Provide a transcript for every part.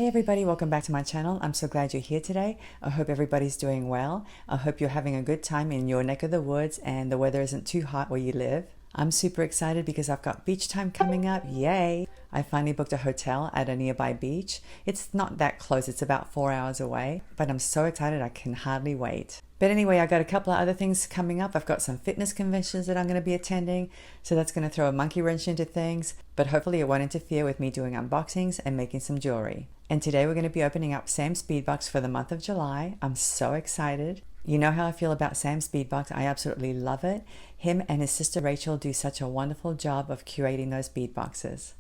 Hey everybody, welcome back to my channel. I'm so glad you're here today. I hope everybody's doing well. I hope you're having a good time in your neck of the woods and the weather isn't too hot where you live. I'm super excited because I've got beach time coming up. Yay! I finally booked a hotel at a nearby beach. It's not that close, it's about 4 hours away, but I'm so excited I can hardly wait. But anyway, I got a couple of other things coming up. I've got some fitness conventions that I'm going to be attending, so that's going to throw a monkey wrench into things, but hopefully it won't interfere with me doing unboxings and making some jewelry. And today we're going to be opening up Sam's Bead Box for the month of July. I'm so excited. You know how I feel about Sam's Bead Box. I absolutely love it. Him and his sister Rachel do such a wonderful job of curating those bead boxes.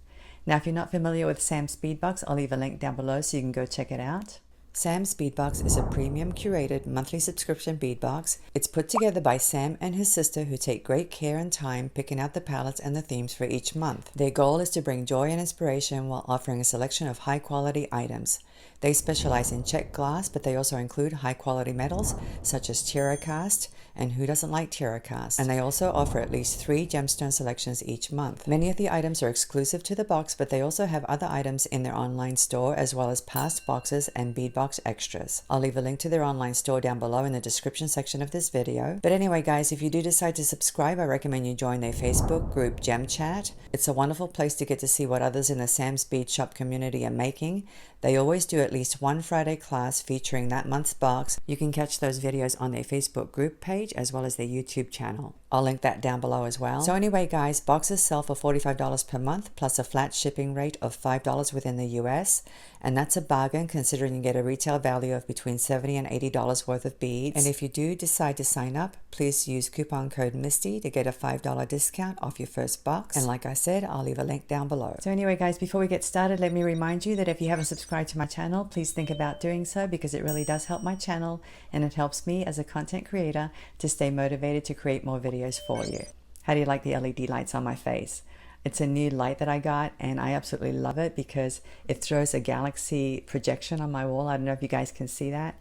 Now, if you're not familiar with Sam's Bead Box, I'll leave a link down below so you can go check it out. Sam's Bead Box is a premium curated monthly subscription bead box. It's put together by Sam and his sister, who take great care and time picking out the palettes and the themes for each month. Their goal is to bring joy and inspiration while offering a selection of high quality items. They specialize in checked glass, but they also include high quality metals such as TerraCast, and who doesn't like TerraCast? And they also offer at least 3 gemstone selections each month. Many of the items are exclusive to the box, but they also have other items in their online store, as well as past boxes and bead box extras. I'll leave a link to their online store down below in the description section of this video. But anyway guys, if you do decide to subscribe, I recommend you join their Facebook group Gem Chat. It's a wonderful place to get to see what others in the Sam's Bead Shop community are making. They always do at least one Friday class featuring that month's box. You can catch those videos on their Facebook group page as well as their YouTube channel. I'll link that down below as well. So anyway guys, boxes sell for $45 per month plus a flat shipping rate of $5 within the US. And that's a bargain considering you get a retail value of between $70 and $80 worth of beads. And if you do decide to sign up, please use coupon code MISTY to get a $5 discount off your first box. And like I said, I'll leave a link down below. So anyway guys, before we get started, let me remind you that if you haven't subscribed to my channel, please think about doing so, because it really does help my channel and it helps me as a content creator to stay motivated to create more videos for you. How do you like the LED lights on my face? It's a new light that I got and I absolutely love it because it throws a galaxy projection on my wall. I don't know if you guys can see that.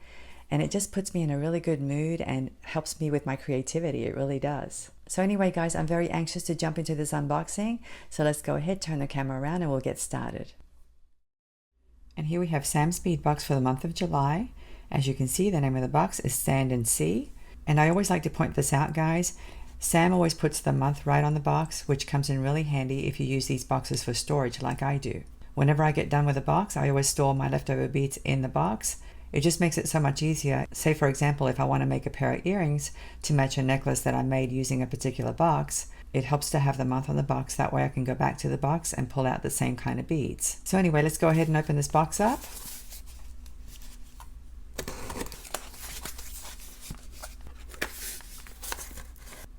And it just puts me in a really good mood and helps me with my creativity. It really does. So anyway guys, I'm very anxious to jump into this unboxing. So let's go ahead, turn the camera around and we'll get started. And here we have Sam's Bead Box for the month of July. As you can see, the name of the box is Sand and Sea. And I always like to point this out guys. Sam always puts the month right on the box, which comes in really handy if you use these boxes for storage like I do. Whenever I get done with a box, I always store my leftover beads in the box. It just makes it so much easier. Say for example, if I want to make a pair of earrings to match a necklace that I made using a particular box, it helps to have the month on the box. That way I can go back to the box and pull out the same kind of beads. So anyway, let's go ahead and open this box up.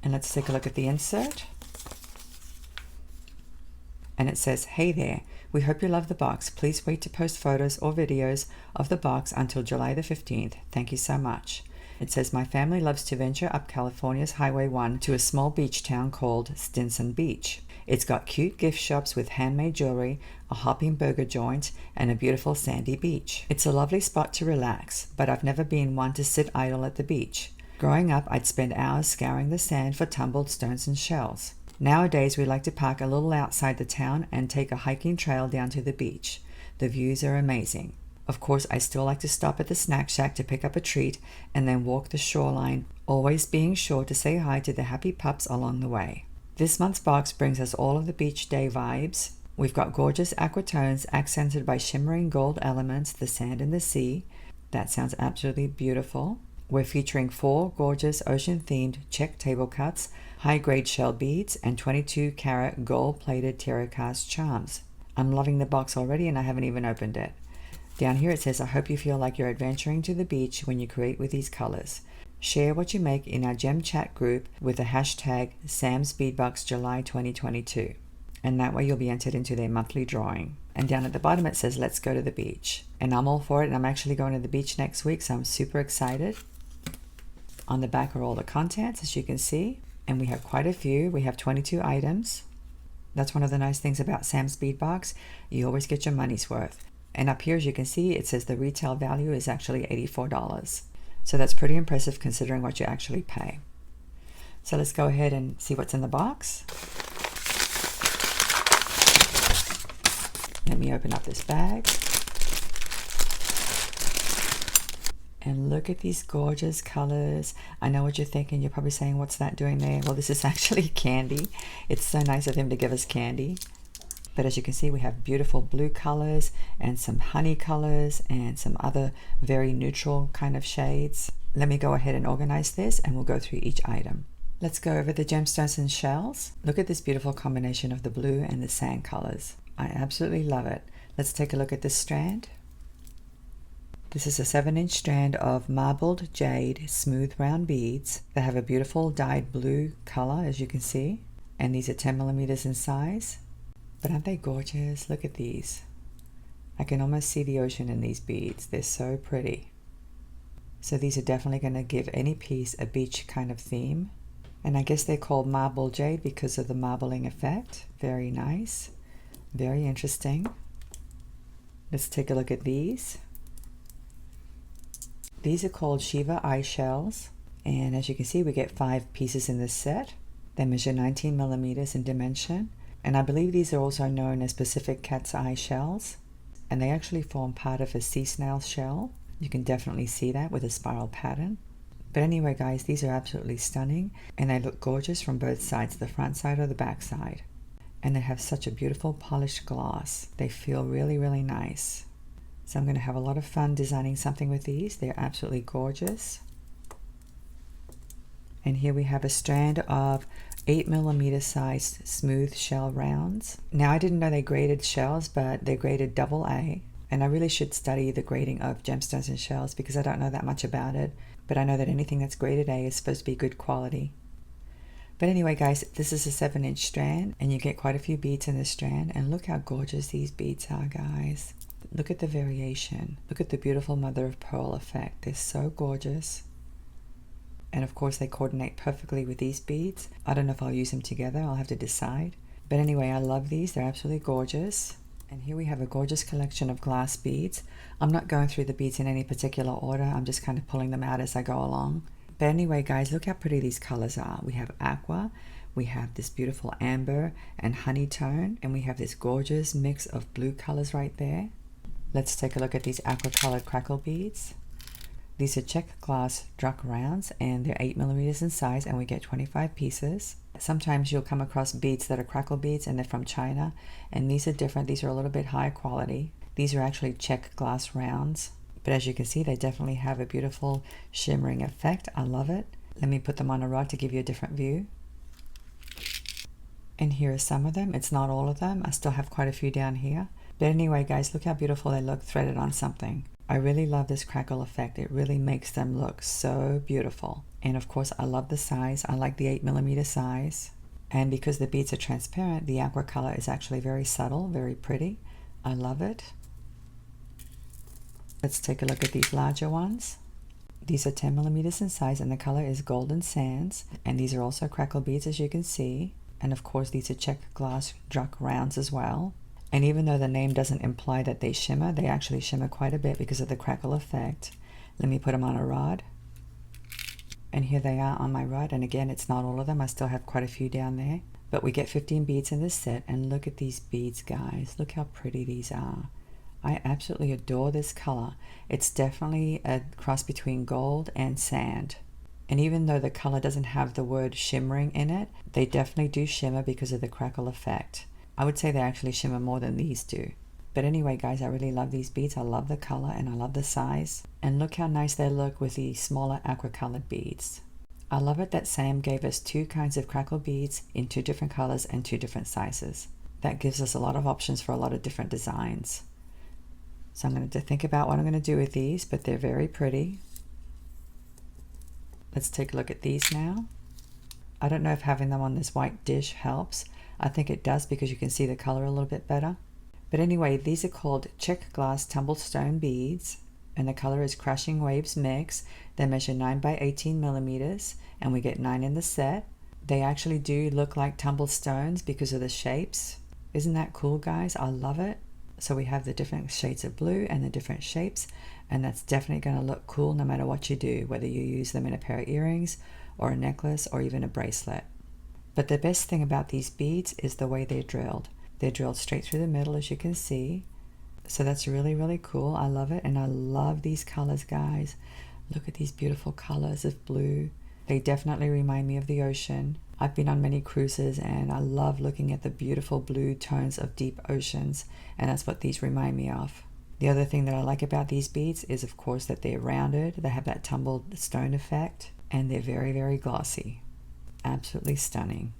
And let's take a look at the insert. And it says, "Hey there, we hope you love the box. Please wait to post photos or videos of the box until July the 15th. Thank you so much." It says, "My family loves to venture up California's Highway 1 to a small beach town called Stinson Beach. It's got cute gift shops with handmade jewelry, a hopping burger joint, and a beautiful sandy beach. It's a lovely spot to relax, but I've never been one to sit idle at the beach. Growing up, I'd spend hours scouring the sand for tumbled stones and shells. Nowadays, we like to park a little outside the town and take a hiking trail down to the beach. The views are amazing. Of course, I still like to stop at the snack shack to pick up a treat and then walk the shoreline, always being sure to say hi to the happy pups along the way. This month's box brings us all of the beach day vibes. We've got gorgeous aquatones accented by shimmering gold elements, the sand and the sea. That sounds absolutely beautiful. We're featuring 4 gorgeous ocean-themed check table cuts, high-grade shell beads, and 22-karat gold-plated TerraCast charms. I'm loving the box already and I haven't even opened it. Down here it says, "I hope you feel like you're adventuring to the beach when you create with these colors. Share what you make in our Gem Chat group with the hashtag SamsBeadBoxJuly 2022. And that way you'll be entered into their monthly drawing." And down at the bottom it says, "Let's go to the beach." And I'm all for it, and I'm actually going to the beach next week, so I'm super excited. On the back are all the contents, as you can see, and we have quite a few. We have 22 items. That's one of the nice things about Sam's Bead Box. You always get your money's worth. And up here, as you can see, it says the retail value is actually $84. So that's pretty impressive considering what you actually pay. So let's go ahead and see what's in the box. Let me open up this bag. And look at these gorgeous colors. I know what you're thinking. You're probably saying, what's that doing there? Well, this is actually candy. It's so nice of him to give us candy. But as you can see, we have beautiful blue colors and some honey colors and some other very neutral kind of shades. Let me go ahead and organize this and we'll go through each item. Let's go over the gemstones and shells. Look at this beautiful combination of the blue and the sand colors. I absolutely love it. Let's take a look at this strand. This is a 7-inch strand of marbled jade smooth round beads. They have a beautiful dyed blue color, as you can see. And these are 10 millimeters in size. But aren't they gorgeous? Look at these. I can almost see the ocean in these beads. They're so pretty. So these are definitely going to give any piece a beach kind of theme. And I guess they're called marble jade because of the marbling effect. Very nice. Very interesting. Let's take a look at these. These are called Shiva eye shells. And as you can see, we get 5 pieces in this set. They measure 19 millimeters in dimension. And I believe these are also known as Pacific cat's eye shells. And they actually form part of a sea snail shell. You can definitely see that with a spiral pattern. But anyway, guys, these are absolutely stunning. And they look gorgeous from both sides, the front side or the back side. And they have such a beautiful polished gloss. They feel really, really nice. So I'm going to have a lot of fun designing something with these. They're absolutely gorgeous. And here we have a strand of 8 millimeter sized smooth shell rounds. Now I didn't know they graded shells, but they're graded AA. And I really should study the grading of gemstones and shells because I don't know that much about it. But I know that anything that's graded A is supposed to be good quality. But anyway, guys, this is a 7-inch strand and you get quite a few beads in this strand. And look how gorgeous these beads are, guys. Look at the variation. Look at the beautiful mother of pearl effect. They're so gorgeous. And of course they coordinate perfectly with these beads. I don't know if I'll use them together. I'll have to decide. But anyway, I love these. They're absolutely gorgeous. And here we have a gorgeous collection of glass beads. I'm not going through the beads in any particular order. I'm just kind of pulling them out as I go along. But anyway, guys, look how pretty these colors are. We have aqua. We have this beautiful amber and honey tone. And we have this gorgeous mix of blue colors right there. Let's take a look at these aqua colored crackle beads. These are check glass druck rounds and they're 8 millimeters in size and we get 25 pieces. Sometimes you'll come across beads that are crackle beads and they're from China, and these are different. These are a little bit higher quality. These are actually check glass rounds, but as you can see, they definitely have a beautiful shimmering effect. I love it. Let me put them on a rod to give you a different view. And here are some of them. It's not all of them. I still have quite a few down here. But anyway, guys, look how beautiful they look threaded on something. I really love this crackle effect. It really makes them look so beautiful. And of course, I love the size. I like the 8 millimeter size. And because the beads are transparent, the aqua color is actually very subtle, very pretty. I love it. Let's take a look at these larger ones. These are 10 millimeters in size and the color is golden sands. And these are also crackle beads, as you can see. And of course, these are check glass druck rounds as well. And even though the name doesn't imply that they shimmer, they actually shimmer quite a bit because of the crackle effect. Let me put them on a rod. And here they are on my rod. And again, it's not all of them. I still have quite a few down there. But we get 15 beads in this set. And look at these beads, guys. Look how pretty these are. I absolutely adore this color. It's definitely a cross between gold and sand. And even though the color doesn't have the word shimmering in it, they definitely do shimmer because of the crackle effect. I would say they actually shimmer more than these do. But anyway, guys, I really love these beads. I love the color and I love the size. And look how nice they look with the smaller aqua colored beads. I love it that Sam gave us 2 kinds of crackle beads in 2 different colors and 2 different sizes. That gives us a lot of options for a lot of different designs. So I'm going to think about what I'm going to do with these, but they're very pretty. Let's take a look at these now. I don't know if having them on this white dish helps. I think it does because you can see the color a little bit better. But anyway, these are called check glass tumblestone beads. And the color is Crashing Waves Mix. They measure 9 by 18 millimeters. And we get 9 in the set. They actually do look like tumblestones because of the shapes. Isn't that cool, guys? I love it. So we have the different shades of blue and the different shapes. And that's definitely going to look cool no matter what you do. Whether you use them in a pair of earrings or a necklace or even a bracelet. But the best thing about these beads is the way they're drilled. They're drilled straight through the middle, as you can see. So that's really, really cool. I love it. And I love these colors, guys. Look at these beautiful colors of blue. They definitely remind me of the ocean. I've been on many cruises and I love looking at the beautiful blue tones of deep oceans, and that's what these remind me of. The other thing that I like about these beads is, of course, that they're rounded. They have that tumbled stone effect, and they're very, very glossy. Absolutely stunning.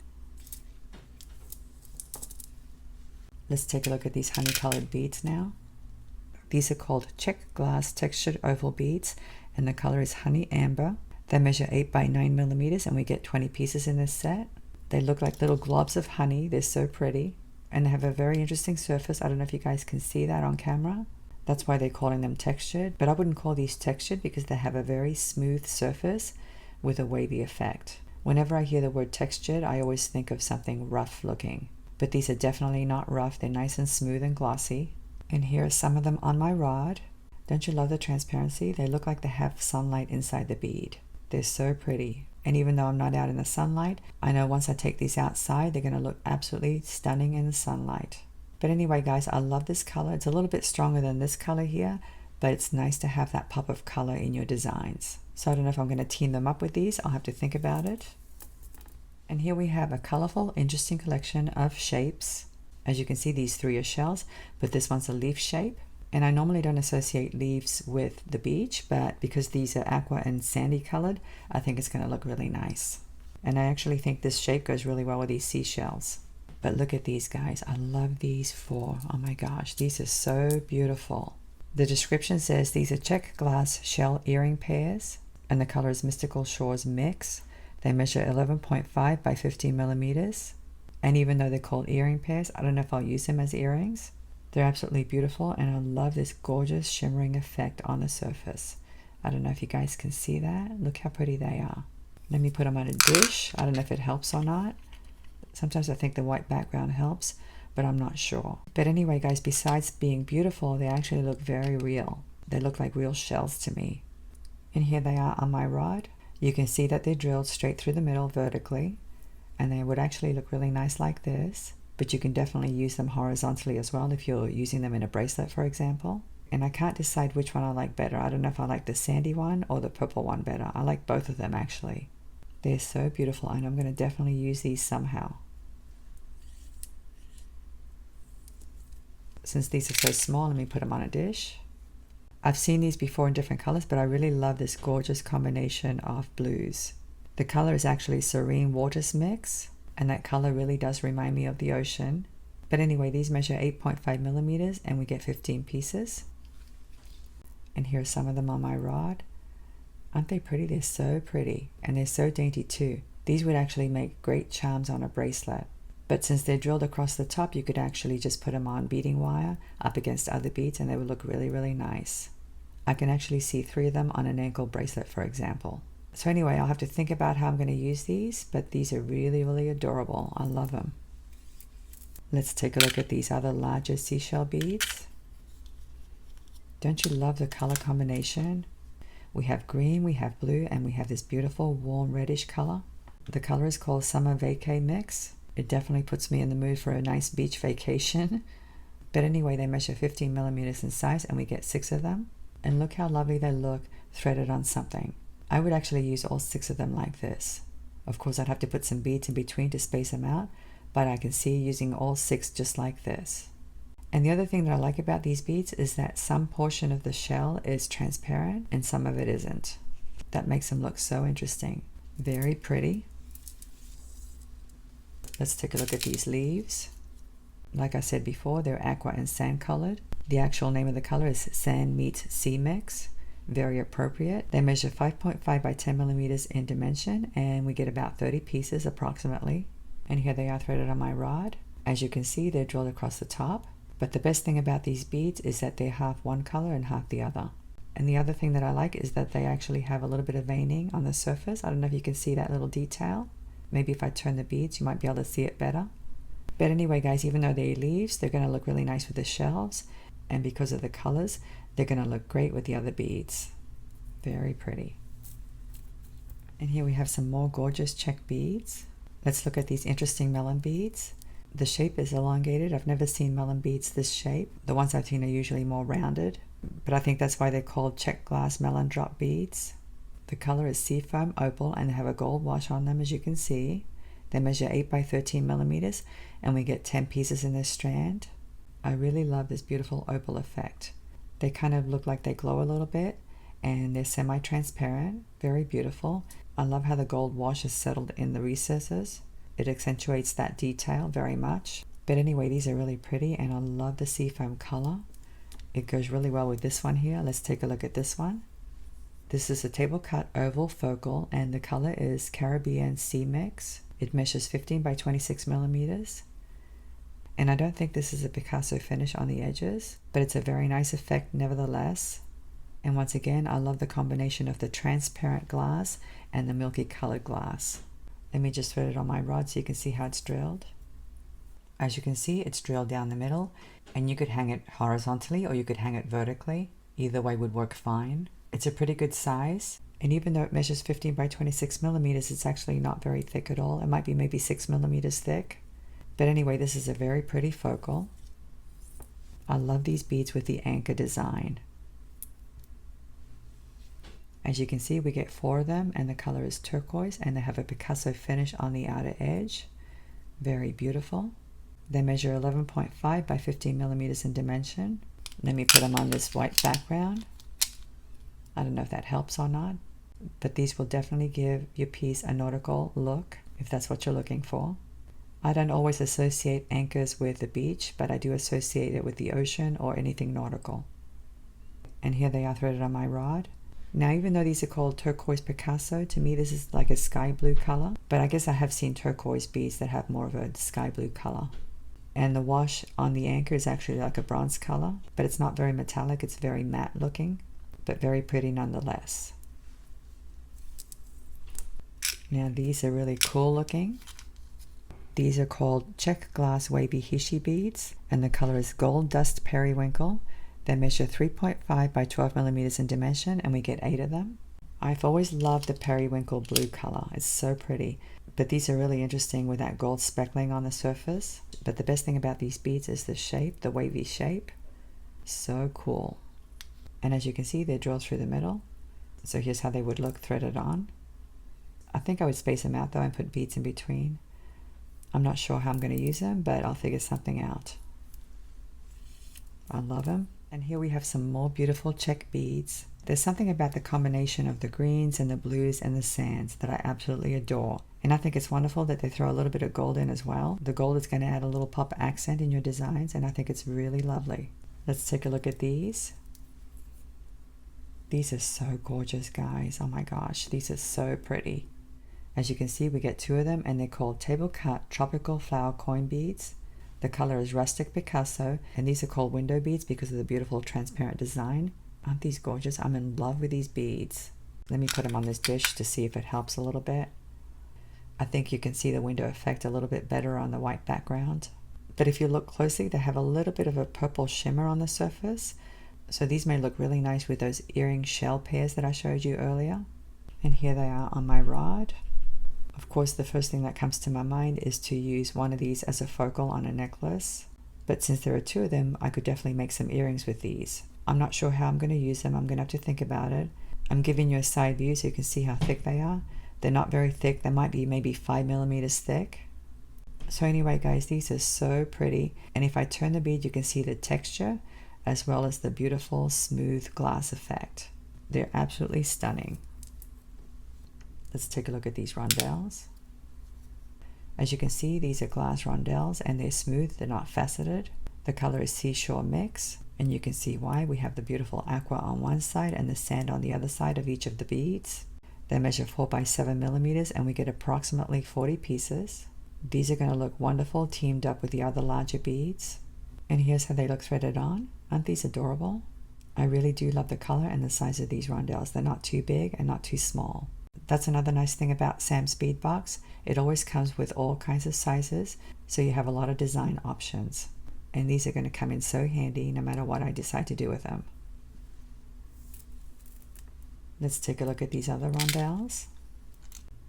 Let's take a look at these honey-colored beads now. These are called check glass textured oval beads, and the color is honey amber. They measure 8 by 9 millimeters, and we get 20 pieces in this set. They look like little globs of honey. They're so pretty, and they have a very interesting surface. I don't know if you guys can see that on camera. That's why they're calling them textured, but I wouldn't call these textured because they have a very smooth surface with a wavy effect. Whenever I hear the word textured, I always think of something rough looking, but these are definitely not rough. They're nice and smooth and glossy. And here are some of them on my rod. Don't you love the transparency? They look like they have sunlight inside the bead. They're so pretty. And even though I'm not out in the sunlight, I know once I take these outside, they're going to look absolutely stunning in the sunlight. But anyway, guys, I love this color. It's a little bit stronger than this color here, but it's nice to have that pop of color in your designs. So I don't know if I'm going to team them up with these. I'll have to think about it. And here we have a colorful, interesting collection of shapes. As you can see, these three are shells, but this one's a leaf shape. And I normally don't associate leaves with the beach, but because these are aqua and sandy colored, I think it's going to look really nice. And I actually think this shape goes really well with these seashells. But look at these, guys. I love these four. Oh my gosh, these are so beautiful. The description says these are check glass shell earring pairs, and the color is Mystical Shores Mix. They measure 11.5 by 15 millimeters. And even though they're called earring pairs, I don't know if I'll use them as earrings. They're absolutely beautiful, and I love this gorgeous shimmering effect on the surface. I don't know if you guys can see that. Look how pretty they are. Let me put them on a dish. I don't know if it helps or not. Sometimes I think the white background helps, but I'm not sure. But anyway, guys, besides being beautiful, they actually look very real. They look like real shells to me. And here they are on my rod. You can see that they're drilled straight through the middle vertically, and they would actually look really nice like this. But you can definitely use them horizontally as well if you're using them in a bracelet, for example. And I can't decide which one I like better. I don't know if I like the sandy one or the purple one better. I like both of them, actually. They're so beautiful, and I'm going to definitely use these somehow. Since these are so small, let me put them on a dish. I've seen these before in different colors, but I really love this gorgeous combination of blues. The color is actually Serene Waters Mix, and that color really does remind me of the ocean. But anyway, these measure 8.5 millimeters, and we get 15 pieces. And here are some of them on my rod. Aren't they pretty? They're so pretty, and they're so dainty too. These would actually make great charms on a bracelet. But since they're drilled across the top, you could actually just put them on beading wire up against other beads, and they would look really, really nice. I can actually see 3 of them on an ankle bracelet, for example. So anyway, I'll have to think about how I'm going to use these, but these are really, really adorable. I love them. Let's take a look at these other larger seashell beads. Don't you love the color combination? We have green, we have blue, and we have this beautiful warm reddish color. The color is called Summer Vacay Mix. It definitely puts me in the mood for a nice beach vacation. But anyway, they measure 15 millimeters in size, and we get 6 of them. And look how lovely they look threaded on something. I would actually use all 6 of them like this. Of course, I'd have to put some beads in between to space them out, but I can see using all 6 just like this. And the other thing that I like about these beads is that some portion of the shell is transparent and some of it isn't. That makes them look so interesting. Very pretty. Let's take a look at these leaves. Like I said before, they're aqua and sand colored. The actual name of the color is Sand Meets Sea Mix. Very appropriate. They measure 5.5 by 10 millimeters in dimension, and we get about 30 pieces approximately. And here they are threaded on my rod. As you can see, they're drilled across the top. But the best thing about these beads is that they're half one color and half the other. And the other thing that I like is that they actually have a little bit of veining on the surface. I don't know if you can see that little detail. Maybe if I turn the beads, you might be able to see it better. But anyway, guys, even though they're leaves, they're going to look really nice with the shells. And because of the colors, they're going to look great with the other beads. Very pretty. And here we have some more gorgeous check beads. Let's look at these interesting melon beads. The shape is elongated. I've never seen melon beads this shape. The ones I've seen are usually more rounded, but I think that's why they're called check glass melon drop beads. The color is Seafoam Opal and they have a gold wash on them, as you can see. They measure 8 by 13 millimeters and we get 10 pieces in this strand. I really love this beautiful opal effect. They kind of look like they glow a little bit and they're semi-transparent, very beautiful. I love how the gold wash is settled in the recesses. It accentuates that detail very much. But anyway, these are really pretty and I love the seafoam color. It goes really well with this one here. Let's take a look at this one. This is a table cut oval focal and the color is Caribbean Sea Mix. It measures 15 by 26 millimeters. And I don't think this is a Picasso finish on the edges, but it's a very nice effect nevertheless. And once again, I love the combination of the transparent glass and the milky colored glass. Let me just thread it on my rod so you can see how it's drilled. As you can see, it's drilled down the middle, and you could hang it horizontally or you could hang it vertically. Either way would work fine. It's a pretty good size, and even though it measures 15 by 26 millimeters, it's actually not very thick at all. It might be maybe 6 millimeters thick. But anyway, this is a very pretty focal. I love these beads with the anchor design. As you can see, we get 4 of them and the color is turquoise and they have a Picasso finish on the outer edge. Very beautiful. They measure 11.5 by 15 millimeters in dimension. Let me put them on this white background. I don't know if that helps or not, but these will definitely give your piece a nautical look if that's what you're looking for. I don't always associate anchors with the beach, but I do associate it with the ocean or anything nautical. And here they are threaded on my rod. Now, even though these are called turquoise Picasso, to me this is like a sky blue color, but I guess I have seen turquoise beads that have more of a sky blue color. And the wash on the anchor is actually like a bronze color, but it's not very metallic, it's very matte looking, but very pretty nonetheless. Now these are really cool looking. These are called check glass wavy hishi beads, and the color is gold dust periwinkle. They measure 3.5 by 12 millimeters in dimension, and we get 8 of them. I've always loved the periwinkle blue color. It's so pretty. But these are really interesting with that gold speckling on the surface. But the best thing about these beads is the shape, the wavy shape. So cool. And as you can see, they're drilled through the middle. So here's how they would look threaded on. I think I would space them out though and put beads in between. I'm not sure how I'm going to use them, but I'll figure something out. I love them. And here we have some more beautiful check beads. There's something about the combination of the greens and the blues and the sands that I absolutely adore. And I think it's wonderful that they throw a little bit of gold in as well. The gold is going to add a little pop accent in your designs, and I think it's really lovely. Let's take a look at these. These are so gorgeous, guys. Oh my gosh, these are so pretty. As you can see, we get 2 of them, and they're called table cut tropical flower coin beads. The color is rustic Picasso, and these are called window beads because of the beautiful transparent design. Aren't these gorgeous? I'm in love with these beads. Let me put them on this dish to see if it helps a little bit. I think you can see the window effect a little bit better on the white background. But if you look closely, they have a little bit of a purple shimmer on the surface. So these may look really nice with those earring shell pairs that I showed you earlier. And here they are on my rod. Of course, the first thing that comes to my mind is to use one of these as a focal on a necklace. But since there are 2 of them, I could definitely make some earrings with these. I'm not sure how I'm going to use them. I'm going to have to think about it. I'm giving you a side view so you can see how thick they are. They're not very thick. They might be maybe 5 millimeters thick. So anyway, guys, these are so pretty. And if I turn the bead, you can see the texture as well as the beautiful smooth glass effect. They're absolutely stunning. Let's take a look at these rondelles. As you can see, these are glass rondelles and they're smooth, they're not faceted. The color is Seashore Mix, and you can see why. We have the beautiful aqua on one side and the sand on the other side of each of the beads. They measure 4 by 7 millimeters and we get approximately 40 pieces. These are going to look wonderful teamed up with the other larger beads. And here's how they look threaded on. Aren't these adorable? I really do love the color and the size of these rondelles. They're not too big and not too small. That's another nice thing about Sam's Bead Box. It always comes with all kinds of sizes, so you have a lot of design options. And these are going to come in so handy no matter what I decide to do with them. Let's take a look at these other rondelles.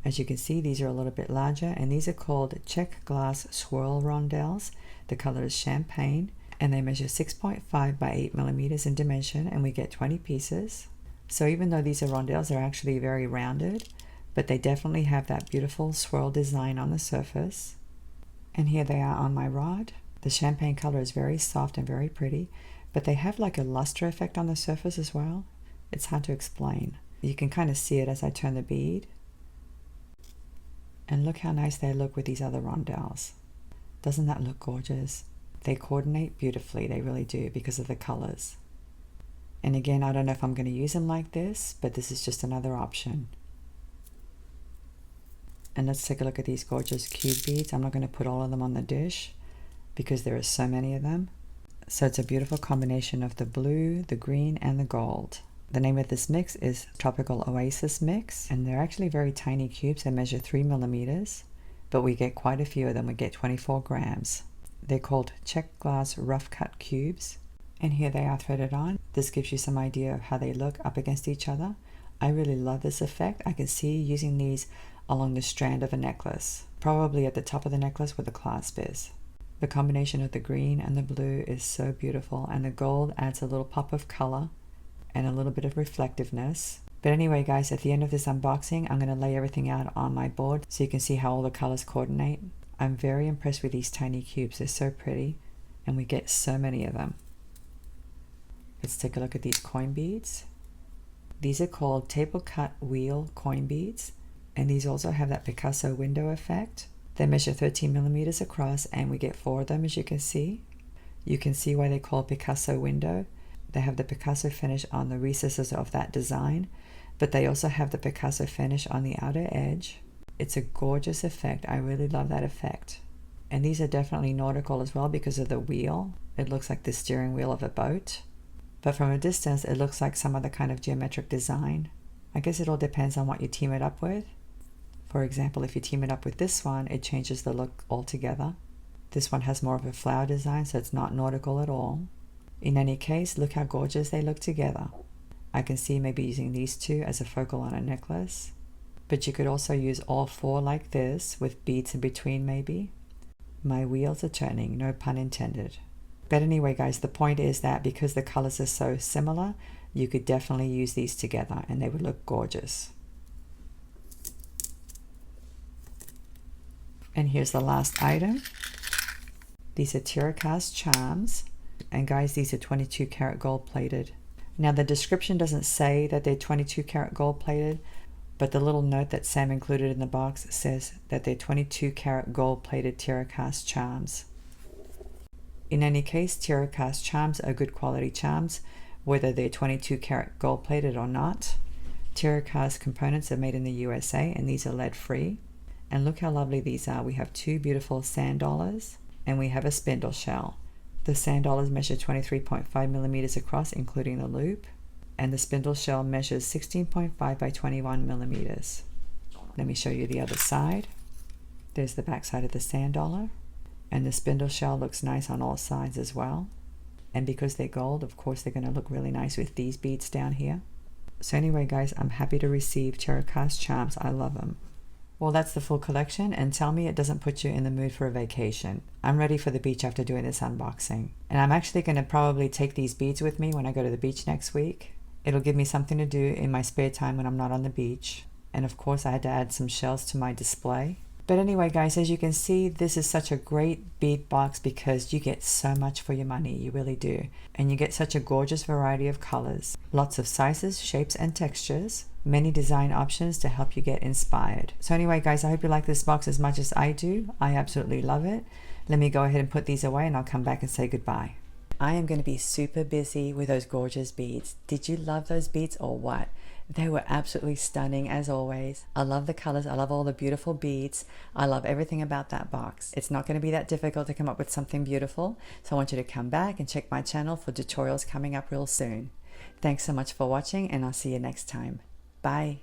As you can see, these are a little bit larger, and these are called check glass swirl rondelles. The color is champagne, and they measure 6.5 by 8 millimeters in dimension, and we get 20 pieces. So even though these are rondelles, they're actually very rounded, but they definitely have that beautiful swirl design on the surface. And here they are on my rod. The champagne color is very soft and very pretty, but they have like a luster effect on the surface as well. It's hard to explain. You can kind of see it as I turn the bead. And look how nice they look with these other rondelles. Doesn't that look gorgeous? They coordinate beautifully, they really do, because of the colors. And again, I don't know if I'm going to use them like this, but this is just another option. And let's take a look at these gorgeous cube beads. I'm not going to put all of them on the dish because there are so many of them. So it's a beautiful combination of the blue, the green, and the gold. The name of this mix is Tropical Oasis Mix, and they're actually very tiny cubes. They measure 3 millimeters, but we get quite a few of them. We get 24 grams. They're called check glass rough cut cubes, and here they are threaded on. This gives you some idea of how they look up against each other. I really love this effect. I can see using these along the strand of a necklace, probably at the top of the necklace where the clasp is. The combination of the green and the blue is so beautiful, and the gold adds a little pop of color and a little bit of reflectiveness. But anyway guys, at the end of this unboxing, I'm going to lay everything out on my board so you can see how all the colors coordinate. I'm very impressed with these tiny cubes. They're so pretty, and we get so many of them. Let's take a look at these coin beads. These are called table cut wheel coin beads, and these also have that Picasso window effect. They measure 13 millimeters across, and we get 4 of them, as you can see. You can see why they call Picasso window. They have the Picasso finish on the recesses of that design, but they also have the Picasso finish on the outer edge. It's a gorgeous effect. I really love that effect. And these are definitely nautical as well because of the wheel. It looks like the steering wheel of a boat. But from a distance, it looks like some other kind of geometric design. I guess it all depends on what you team it up with. For example, if you team it up with this one, it changes the look altogether. This one has more of a flower design, so it's not nautical at all. In any case, look how gorgeous they look together. I can see maybe using these two as a focal on a necklace. But you could also use all 4 like this with beads in between maybe. My wheels are turning, no pun intended. But anyway guys, the point is that because the colors are so similar, you could definitely use these together and they would look gorgeous. And here's the last item. These are Tiracast charms. And guys, these are 22 karat gold plated. Now the description doesn't say that they're 22 karat gold plated, but the little note that Sam included in the box says that they're 22 karat gold plated Tiracast charms. In any case, Tiracast charms are good quality charms, whether they're 22 karat gold plated or not. Tiracast components are made in the USA, and these are lead free. And look how lovely these are. We have 2 beautiful sand dollars, and we have a spindle shell. The sand dollars measure 23.5 millimeters across, including the loop, and the spindle shell measures 16.5 by 21 millimeters. Let me show you the other side. There's the back side of the sand dollar, and the spindle shell looks nice on all sides as well. And because they're gold, of course they're going to look really nice with these beads down here. So anyway guys, I'm happy to receive Tiracast charms. I love them. Well, that's the full collection, and tell me it doesn't put you in the mood for a vacation. I'm ready for the beach after doing this unboxing. And I'm actually going to probably take these beads with me when I go to the beach next week. It'll give me something to do in my spare time when I'm not on the beach. And of course I had to add some shells to my display. But anyway guys, as you can see, this is such a great bead box because you get so much for your money, you really do. And you get such a gorgeous variety of colors. Lots of sizes, shapes, and textures. Many design options to help you get inspired. So anyway guys, I hope you like this box as much as I do. I absolutely love it. Let me go ahead and put these away and I'll come back and say goodbye. I am going to be super busy with those gorgeous beads. Did you love those beads or what? They were absolutely stunning as always. I love the colors. I love all the beautiful beads. I love everything about that box. It's not going to be that difficult to come up with something beautiful. So I want you to come back and check my channel for tutorials coming up real soon. Thanks so much for watching, and I'll see you next time. Bye.